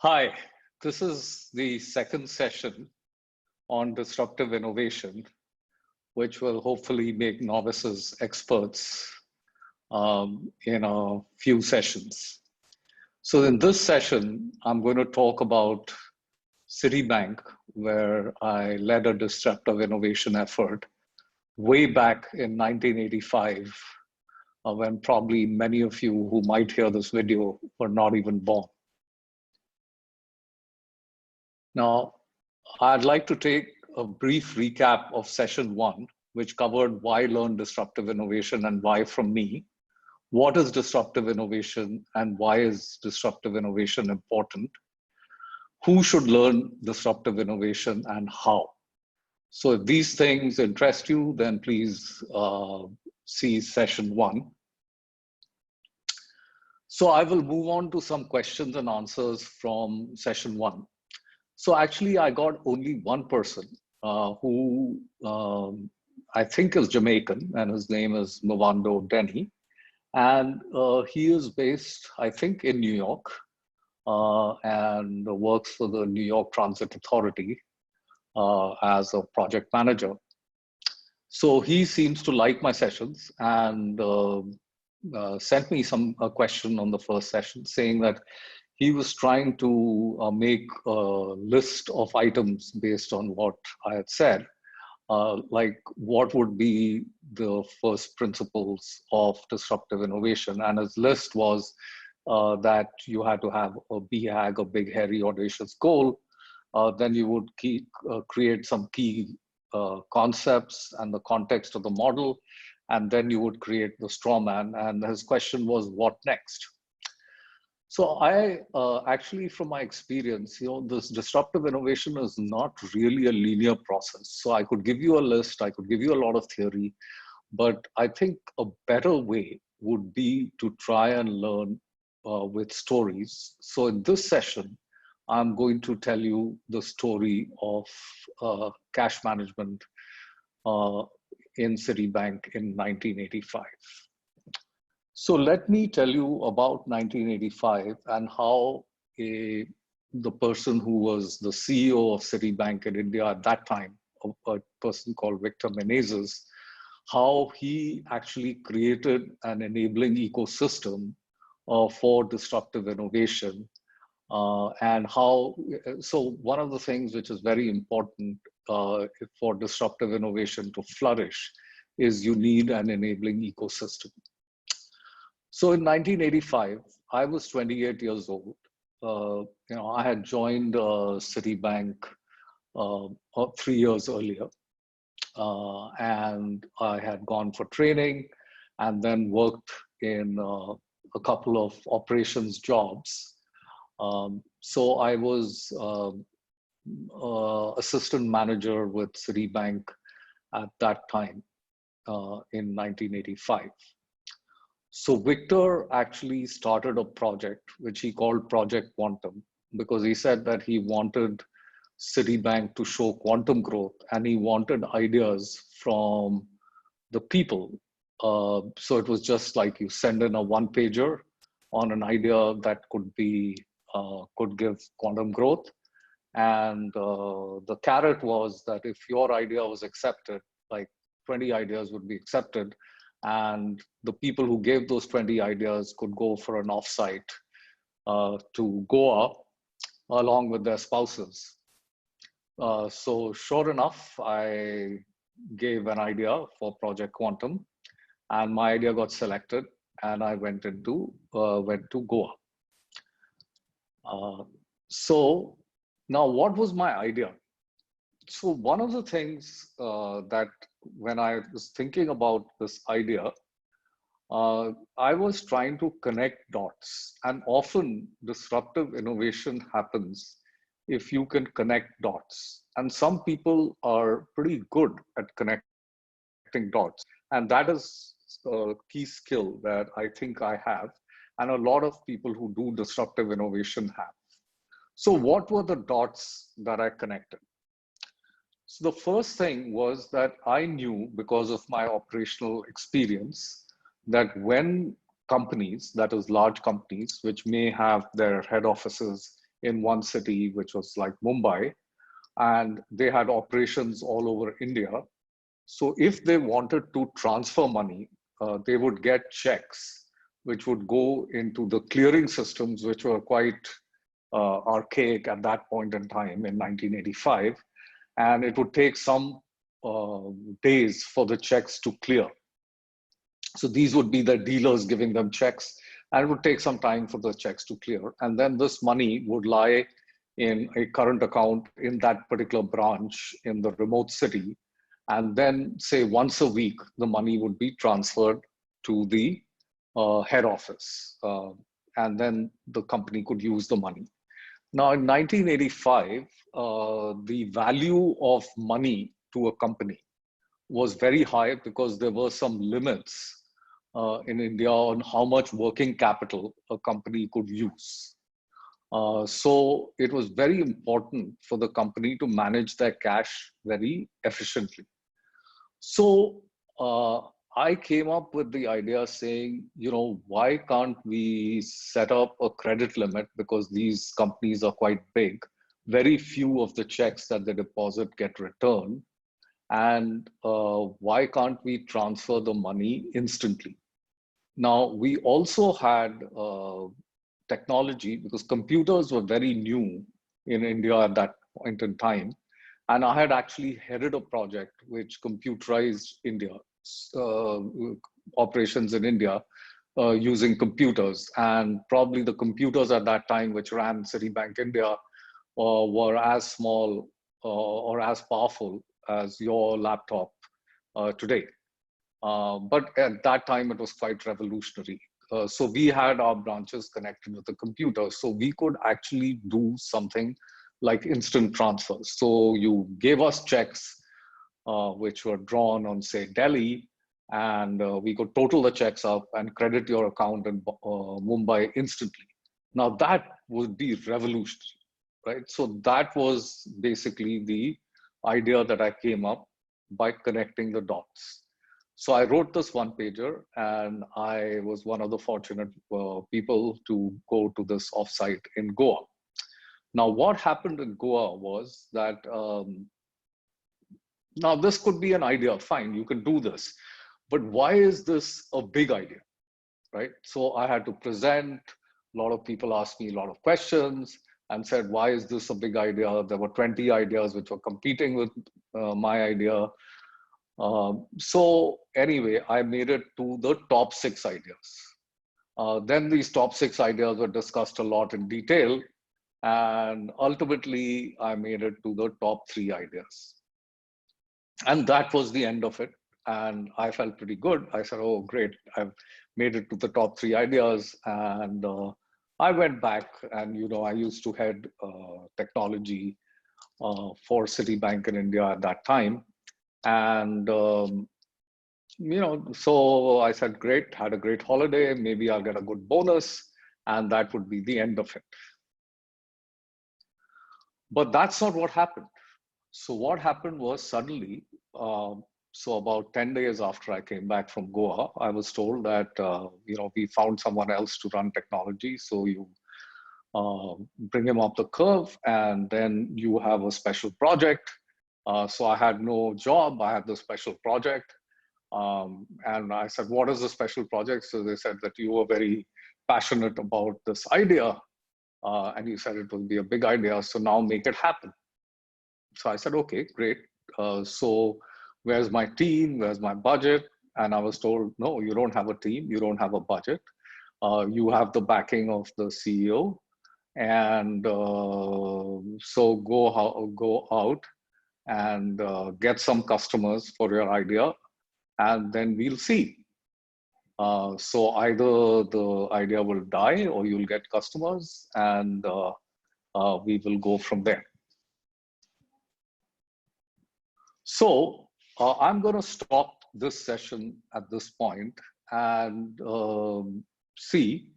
Hi, this is the second session on disruptive innovation, which will hopefully make novices experts in a few sessions. So in this session, I'm going to talk about Citibank, where I led a disruptive innovation effort way back in 1985, when probably many of you who might hear this video were not even born. Now, I'd like to take a brief recap of session one, which covered why learn disruptive innovation and why from me. What is disruptive innovation and why is disruptive innovation important? Who should learn disruptive innovation and how? So if these things interest you, then please see session one. So I will move on to some questions and answers from session one. So actually, I got only one person who I think is Jamaican, and his name is Mwando Denny. And he is based, I think, in New York and works for the New York Transit Authority as a project manager. So he seems to like my sessions and sent me a question on the first session saying that he was trying to make a list of items based on what I had said, like what would be the first principles of disruptive innovation. And his list was that you had to have a BHAG, a big, hairy, audacious goal. Then you would create some key concepts and the context of the model. And then you would create the straw man. And his question was, what next? So I actually, from my experience, this disruptive innovation is not really a linear process. So I could give you a list, I could give you a lot of theory, but I think a better way would be to try and learn with stories. So in this session, I'm going to tell you the story of cash management in Citibank in 1985. So let me tell you about 1985 and how the person who was the CEO of Citibank in India at that time, a person called Victor Menezes, how he actually created an enabling ecosystem for disruptive innovation. And how, so one of the things which is very important for disruptive innovation to flourish is you need an enabling ecosystem. So in 1985, I was 28 years old. I had joined Citibank 3 years earlier, and I had gone for training and then worked in a couple of operations jobs. So I was assistant manager with Citibank at that time in 1985. So Victor actually started a project which he called Project Quantum because he said that he wanted Citibank to show quantum growth and he wanted ideas from the people. So it was just like you send in a one-pager on an idea that could give quantum growth. And the carrot was that if your idea was accepted, like 20 ideas would be accepted, and the people who gave those 20 ideas could go for an offsite to Goa along with their spouses. So sure enough, I gave an idea for Project Quantum, and my idea got selected, and I went to Goa. So now, what was my idea? So one of the things that when I was thinking about this idea, I was trying to connect dots, and often disruptive innovation happens if you can connect dots. And some people are pretty good at connecting dots, and that is a key skill that I think I have, and a lot of people who do disruptive innovation have. So what were the dots that I connected? So the first thing was that I knew, because of my operational experience, that when companies, that is large companies, which may have their head offices in one city, which was like Mumbai, and they had operations all over India. So if they wanted to transfer money, they would get checks, which would go into the clearing systems, which were quite archaic at that point in time in 1985. And it would take some days for the checks to clear. So these would be the dealers giving them checks, and it would take some time for the checks to clear. And then this money would lie in a current account in that particular branch in the remote city. And then, say, once a week, the money would be transferred to the head office. And then the company could use the money. Now, in 1985, the value of money to a company was very high because there were some limits in India on how much working capital a company could use. So it was very important for the company to manage their cash very efficiently. So I came up with the idea saying, why can't we set up a credit limit, because these companies are quite big. Very few of the checks that they deposit get returned. And why can't we transfer the money instantly? Now, we also had technology, because computers were very new in India at that point in time. And I had actually headed a project which computerized India, operations in India using computers. And probably the computers at that time, which ran Citibank India, were as small or as powerful as your laptop today. But at that time, it was quite revolutionary. So we had our branches connected with the computer, so we could actually do something like instant transfers. So you gave us checks which were drawn on, say, Delhi, and we could total the checks up and credit your account in Mumbai instantly. Now that would be revolutionary, right? So that was basically the idea that I came up by connecting the dots. So I wrote this one pager, and I was one of the fortunate people to go to this offsite in Goa. Now, what happened in Goa was that, now this could be an idea, fine, you can do this, but why is this a big idea, right? So I had to present, a lot of people asked me a lot of questions and said, why is this a big idea? There were 20 ideas which were competing with my idea. So anyway, I made it to the top 6 ideas. Then these top 6 ideas were discussed a lot in detail. And ultimately, I made it to the top 3 ideas. And that was the end of it. And I felt pretty good. I said, oh, great, I've made it to the top 3 ideas. And I went back and, I used to head technology for Citibank in India at that time. And, so I said, great, had a great holiday. Maybe I'll get a good bonus. And that would be the end of it. But that's not what happened. So what happened was suddenly, so about 10 days after I came back from Goa, I was told that, we found someone else to run technology. So you bring him up the curve, and then you have a special project. So I had no job, I had the special project. And I said, what is the special project? So they said that you were very passionate about this idea. And you said it will be a big idea, so now make it happen. So I said, okay, great. So where's my team? Where's my budget? And I was told, no, you don't have a team. You don't have a budget. You have the backing of the CEO. And so go out and get some customers for your idea, and then we'll see. So either the idea will die or you'll get customers, and we will go from there. So I'm going to stop this session at this point and see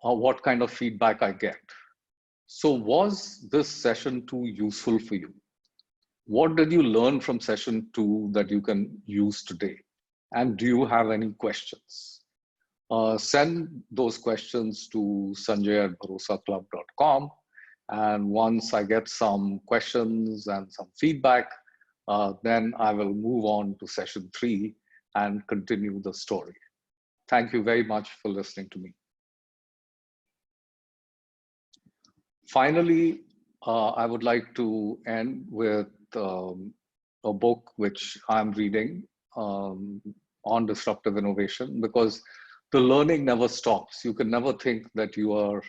what kind of feedback I get. So was this session 2 useful for you? What did you learn from session 2 that you can use today? And do you have any questions? Send those questions to sanjay@bharosaclub.com, And once I get some questions and some feedback, then I will move on to session 3 and continue the story. Thank you very much for listening to me. Finally, I would like to end with a book which I'm reading on disruptive innovation, because the learning never stops. You can never think that you are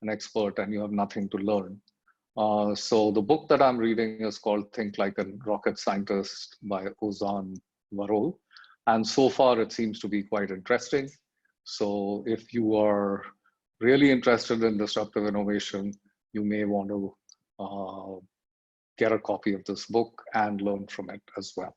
an expert and you have nothing to learn. So the book that I'm reading is called Think Like a Rocket Scientist by Ozan Varol. And so far it seems to be quite interesting. So if you are really interested in disruptive innovation, you may want to get a copy of this book and learn from it as well.